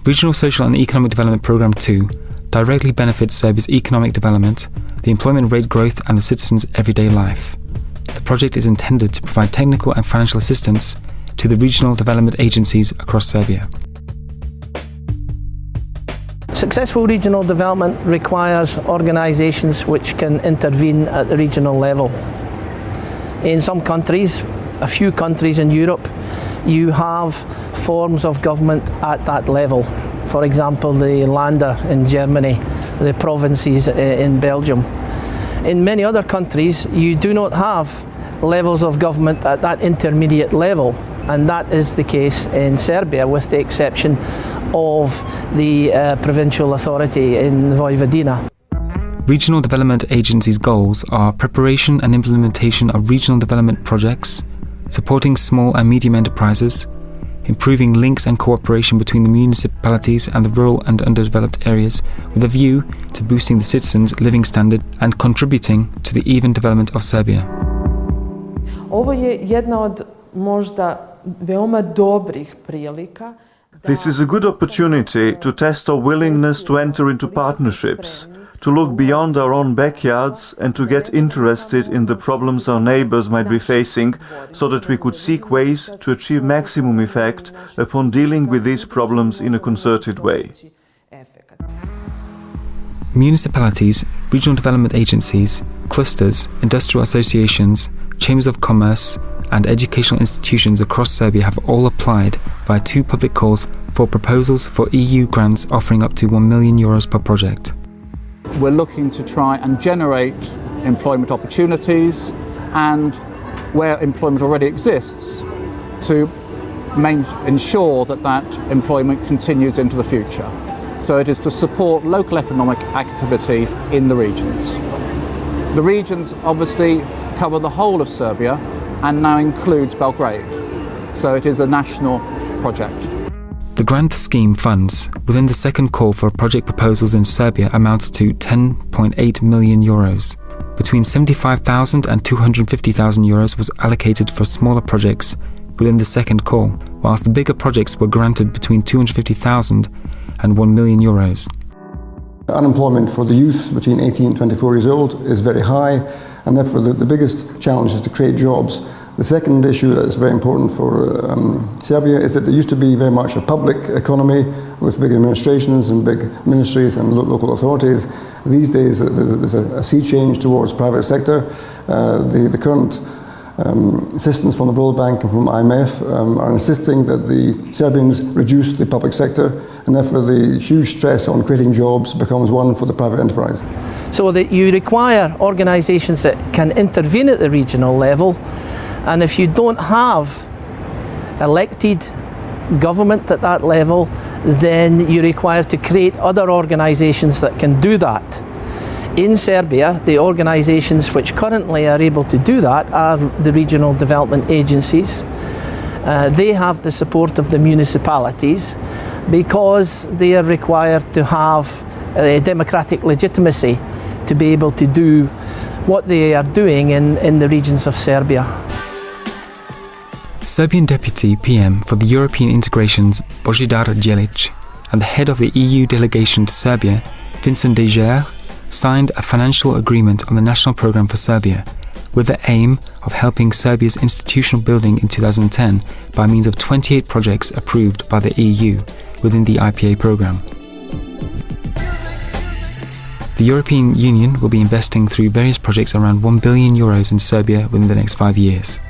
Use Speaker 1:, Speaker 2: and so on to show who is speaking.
Speaker 1: Regional Social and Economic Development Programme 2 directly benefits Serbia's economic development, the employment rate growth and the citizens' everyday life. The project is intended to provide technical and financial assistance to the regional development agencies across Serbia.
Speaker 2: Successful regional development requires organisations which can intervene at the regional level. In some countries, a few countries in Europe, you have forms of government at that level. For example, the Länder in Germany, the provinces in Belgium. In many other countries, you do not have levels of government at that intermediate level, and that is the case in Serbia, with the exception of the provincial authority in Vojvodina.
Speaker 1: Regional Development Agency's goals are preparation and implementation of regional development projects, supporting small and medium enterprises, improving links and cooperation between the municipalities and the rural and underdeveloped areas with a view to boosting the citizens' living standard and contributing to the even development of Serbia.
Speaker 3: Ovo je jedna od možda veoma dobrih prilika.
Speaker 4: This is a good opportunity to test our willingness to enter into partnerships, to look beyond our own backyards and to get interested in the problems our neighbours might be facing, so that we could seek ways to achieve maximum effect upon dealing with these problems in a concerted way.
Speaker 1: Municipalities, regional development agencies, clusters, industrial associations, chambers of commerce and educational institutions across Serbia have all applied via 2 public calls for proposals for EU grants offering up to €1 million per project.
Speaker 5: We're looking to try and generate employment opportunities, and where employment already exists, to ensure that employment continues into the future. So it is to support local economic activity in the regions. The regions obviously cover the whole of Serbia and now includes Belgrade. So it is a national project.
Speaker 1: The grant scheme funds within the second call for project proposals in Serbia amount to €10.8 million. Between €75,000 and €250,000 was allocated for smaller projects within the second call, whilst the bigger projects were granted between €250,000 and €1 million.
Speaker 6: Unemployment for the youth between 18 and 24 years old is very high, and therefore the biggest challenge is to create jobs. The second issue that is very important for Serbia is that there used to be very much a public economy with big administrations and big ministries and local authorities. These days there's a sea change towards private sector. The current assistance from the World Bank and from IMF are insisting that the Serbians reduce the public sector, and therefore the huge stress on creating jobs becomes one for the private enterprise.
Speaker 2: So that you require organisations that can intervene at the regional level, and if you don't have elected government at that level, then you require to create other organisations that can do that. In Serbia, the organisations which currently are able to do that are the regional development agencies. They have the support of the municipalities because they are required to have a democratic legitimacy to be able to do what they are doing in the regions of Serbia.
Speaker 1: Serbian Deputy PM for the European Integrations Božidar Đelić and the head of the EU delegation to Serbia, Vincent de Geer, signed a financial agreement on the National Programme for Serbia, with the aim of helping Serbia's institutional building in 2010 by means of 28 projects approved by the EU within the IPA programme. The European Union will be investing through various projects around €1 billion in Serbia within the next 5 years.